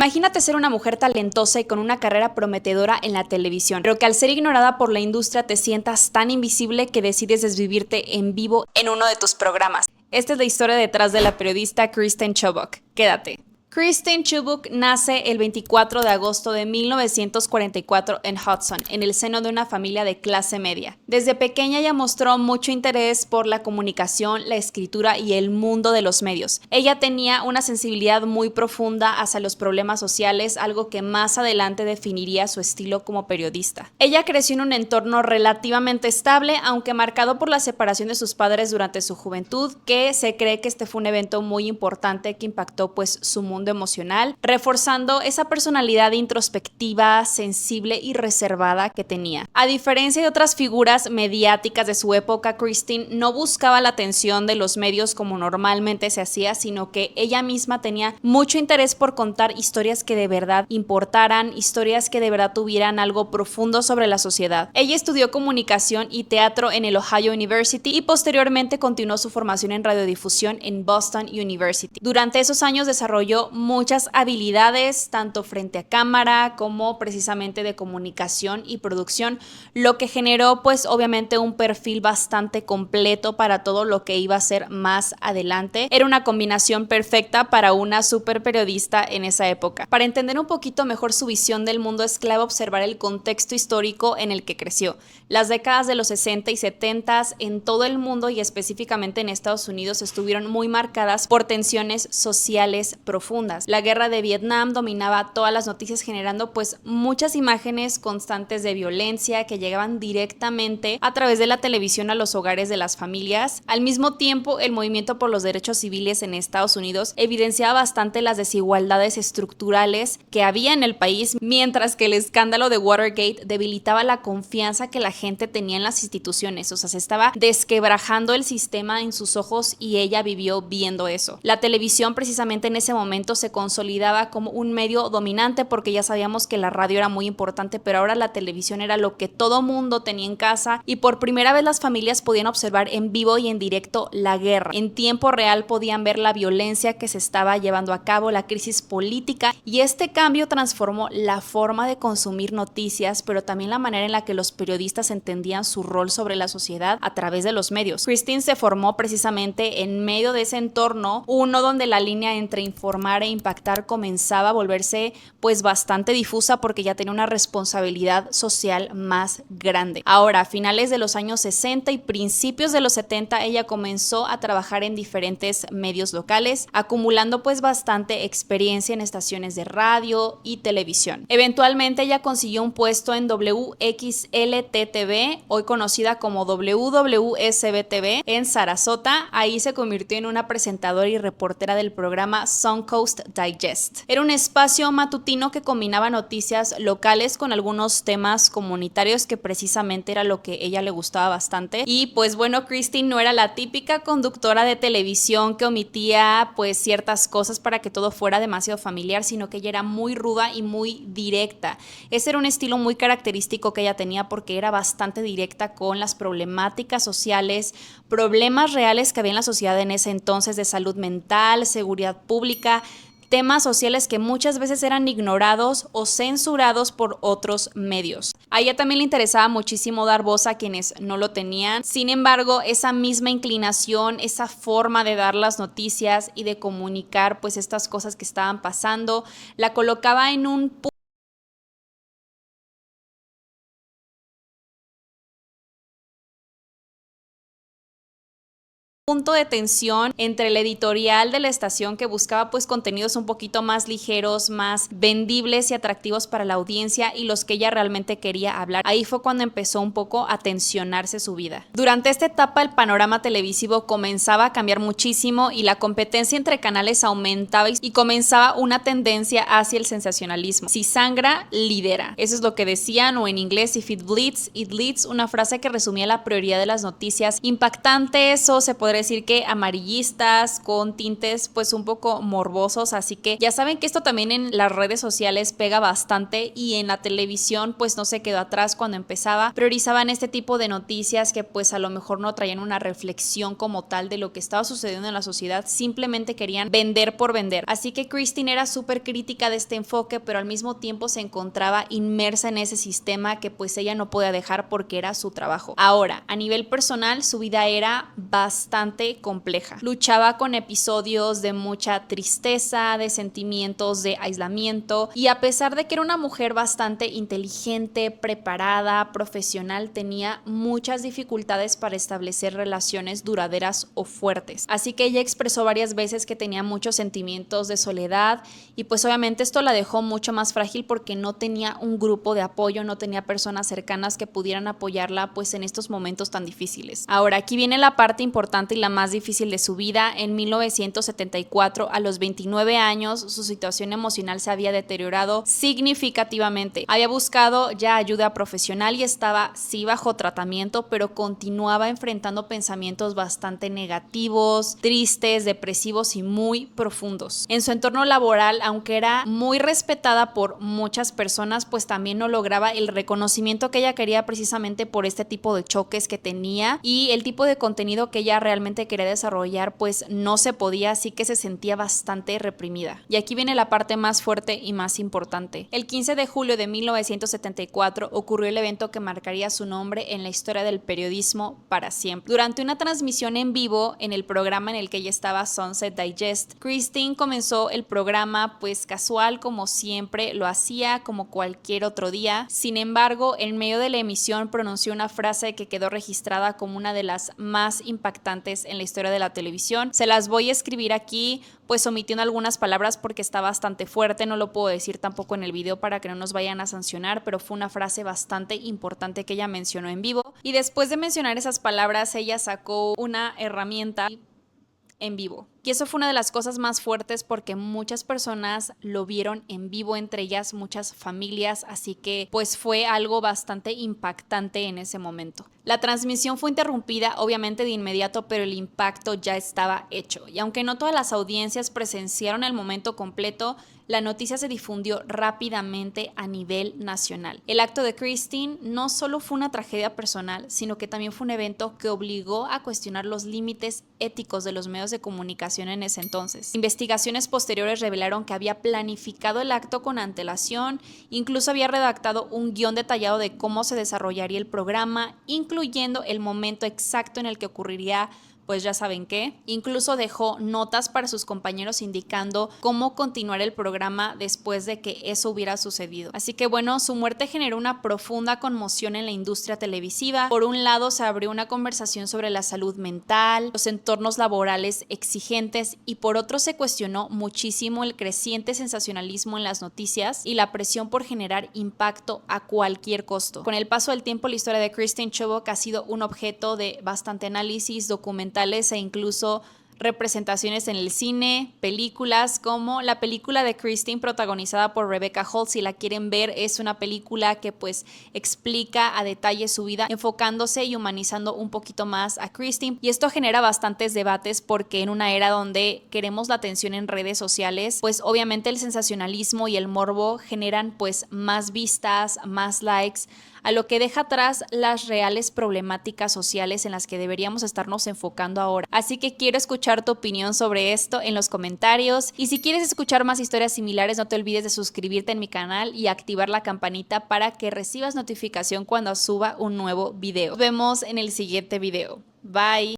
Imagínate ser una mujer talentosa y con una carrera prometedora en la televisión, pero que al ser ignorada por la industria te sientas tan invisible que decides desvivirte en vivo en uno de tus programas. Esta es la historia detrás de la periodista Kristen Chubbuck. Quédate. Kristen Chubbuck nace el 24 de agosto de 1944 en Hudson, en el seno de una familia de clase media. Desde pequeña ella mostró mucho interés por la comunicación, la escritura y el mundo de los medios. Ella tenía una sensibilidad muy profunda hacia los problemas sociales, algo que más adelante definiría su estilo como periodista. Ella creció en un entorno relativamente estable, aunque marcado por la separación de sus padres durante su juventud, que se cree que este fue un evento muy importante que impactó pues su mundo emocional, reforzando esa personalidad introspectiva, sensible y reservada que tenía. A diferencia de otras figuras mediáticas de su época, Kristen no buscaba la atención de los medios como normalmente se hacía, sino que ella misma tenía mucho interés por contar historias que de verdad importaran, historias que de verdad tuvieran algo profundo sobre la sociedad. Ella estudió comunicación y teatro en el Ohio University y posteriormente continuó su formación en radiodifusión en Boston University. Durante esos años desarrolló muchas habilidades, tanto frente a cámara como precisamente de comunicación y producción, lo que generó pues obviamente un perfil bastante completo para todo lo que iba a ser más adelante. Era una combinación perfecta para una super periodista en esa época. Para entender un poquito mejor su visión del mundo es clave observar el contexto histórico en el que creció. Las décadas de los 60 y 70 en todo el mundo y específicamente en Estados Unidos estuvieron muy marcadas por tensiones sociales profundas. La guerra de Vietnam dominaba todas las noticias, generando pues muchas imágenes constantes de violencia que llegaban directamente a través de la televisión a los hogares de las familias. Al mismo tiempo, el movimiento por los derechos civiles en Estados Unidos evidenciaba bastante las desigualdades estructurales que había en el país, mientras que el escándalo de Watergate debilitaba la confianza que la gente tenía en las instituciones. O sea, se estaba desquebrajando el sistema en sus ojos y ella vivió viendo eso. La televisión precisamente en ese momento se consolidaba como un medio dominante, porque ya sabíamos que la radio era muy importante, pero ahora la televisión era lo que todo mundo tenía en casa y por primera vez las familias podían observar en vivo y en directo la guerra. En tiempo real podían ver la violencia que se estaba llevando a cabo, la crisis política, y este cambio transformó la forma de consumir noticias, pero también la manera en la que los periodistas entendían su rol sobre la sociedad a través de los medios. Kristen se formó precisamente en medio de ese entorno, uno donde la línea entre informar e impactar comenzaba a volverse pues bastante difusa, porque ya tenía una responsabilidad social más grande. Ahora, a finales de los años 60 y principios de los 70, ella comenzó a trabajar en diferentes medios locales, acumulando pues bastante experiencia en estaciones de radio y televisión. Eventualmente ella consiguió un puesto en WXLT-TV, hoy conocida como WWSB-TV, en Sarasota. Ahí se convirtió en una presentadora y reportera del programa Suncoast Digest. Era un espacio matutino que combinaba noticias locales con algunos temas comunitarios, que precisamente era lo que a ella le gustaba bastante. Y pues bueno, Kristen no era la típica conductora de televisión que omitía pues ciertas cosas para que todo fuera demasiado familiar, sino que ella era muy ruda y muy directa. Ese era un estilo muy característico que ella tenía, porque era bastante directa con las problemáticas sociales, problemas reales que había en la sociedad en ese entonces, de salud mental, seguridad pública, temas sociales que muchas veces eran ignorados o censurados por otros medios. A ella también le interesaba muchísimo dar voz a quienes no lo tenían. Sin embargo, esa misma inclinación, esa forma de dar las noticias y de comunicar pues estas cosas que estaban pasando, la colocaba en un punto de tensión entre el editorial de la estación, que buscaba pues contenidos un poquito más ligeros, más vendibles y atractivos para la audiencia, y los que ella realmente quería hablar. Ahí fue cuando empezó un poco a tensionarse su vida. Durante esta etapa el panorama televisivo comenzaba a cambiar muchísimo y la competencia entre canales aumentaba y comenzaba una tendencia hacia el sensacionalismo. Si sangra, lidera. Eso es lo que decían, o en inglés, if it bleeds, it leads, una frase que resumía la prioridad de las noticias impactantes, o se podría decir que amarillistas, con tintes pues un poco morbosos, así que ya saben que esto también en las redes sociales pega bastante y en la televisión pues no se quedó atrás. Cuando empezaba priorizaban este tipo de noticias que pues a lo mejor no traían una reflexión como tal de lo que estaba sucediendo en la sociedad, simplemente querían vender por vender. Así que Christine era súper crítica de este enfoque, pero al mismo tiempo se encontraba inmersa en ese sistema que pues ella no podía dejar porque era su trabajo. Ahora, a nivel personal, su vida era bastante compleja. Luchaba con episodios de mucha tristeza, de sentimientos de aislamiento, y a pesar de que era una mujer bastante inteligente, preparada, profesional, tenía muchas dificultades para establecer relaciones duraderas o fuertes. Así que ella expresó varias veces que tenía muchos sentimientos de soledad, y pues obviamente esto la dejó mucho más frágil porque no tenía un grupo de apoyo, no tenía personas cercanas que pudieran apoyarla pues en estos momentos tan difíciles. Ahora, aquí viene la parte importante y la más difícil de su vida. En 1974, a los 29 años, su situación emocional se había deteriorado significativamente. Había buscado ya ayuda profesional y estaba sí bajo tratamiento, pero continuaba enfrentando pensamientos bastante negativos, tristes, depresivos y muy profundos. En su entorno laboral, aunque era muy respetada por muchas personas, pues también no lograba el reconocimiento que ella quería precisamente por este tipo de choques que tenía, y el tipo de contenido que ella realmente quería desarrollar pues no se podía, así que se sentía bastante reprimida. Y aquí viene la parte más fuerte y más importante. El 15 de julio de 1974 ocurrió el evento que marcaría su nombre en la historia del periodismo para siempre. Durante una transmisión en vivo en el programa en el que ella estaba, Sunset Digest, Christine comenzó el programa pues casual, como siempre lo hacía, como cualquier otro día. Sin embargo, en medio de la emisión pronunció una frase que quedó registrada como una de las más impactantes en la historia de la televisión. Se las voy a escribir aquí, pues omitiendo algunas palabras porque está bastante fuerte, no lo puedo decir tampoco en el video para que no nos vayan a sancionar, pero fue una frase bastante importante que ella mencionó en vivo. Y después de mencionar esas palabras, ella sacó una herramienta en vivo. Y eso fue una de las cosas más fuertes porque muchas personas lo vieron en vivo, entre ellas muchas familias, así que pues fue algo bastante impactante en ese momento. La transmisión fue interrumpida obviamente de inmediato, pero el impacto ya estaba hecho. Y aunque no todas las audiencias presenciaron el momento completo, la noticia se difundió rápidamente a nivel nacional. El acto de Christine no solo fue una tragedia personal, sino que también fue un evento que obligó a cuestionar los límites éticos de los medios de comunicación en ese entonces. Investigaciones posteriores revelaron que había planificado el acto con antelación, incluso había redactado un guión detallado de cómo se desarrollaría el programa, incluyendo el momento exacto en el que ocurriría pues ya saben qué. Incluso dejó notas para sus compañeros indicando cómo continuar el programa después de que eso hubiera sucedido. Así que bueno, su muerte generó una profunda conmoción en la industria televisiva. Por un lado, se abrió una conversación sobre la salud mental, los entornos laborales exigentes, y por otro se cuestionó muchísimo el creciente sensacionalismo en las noticias y la presión por generar impacto a cualquier costo. Con el paso del tiempo, la historia de Christine Chubbuck ha sido un objeto de bastante análisis, documental e incluso representaciones en el cine, películas como la película de Christine protagonizada por Rebecca Holt. Si la quieren ver, es una película que pues explica a detalle su vida, enfocándose y humanizando un poquito más a Christine, y esto genera bastantes debates porque en una era donde queremos la atención en redes sociales, pues obviamente el sensacionalismo y el morbo generan pues más vistas, más likes, a lo que deja atrás las reales problemáticas sociales en las que deberíamos estarnos enfocando ahora. Así que quiero escuchar tu opinión sobre esto en los comentarios, y si quieres escuchar más historias similares, no te olvides de suscribirte en mi canal y activar la campanita para que recibas notificación cuando suba un nuevo video. Nos vemos en el siguiente video. Bye.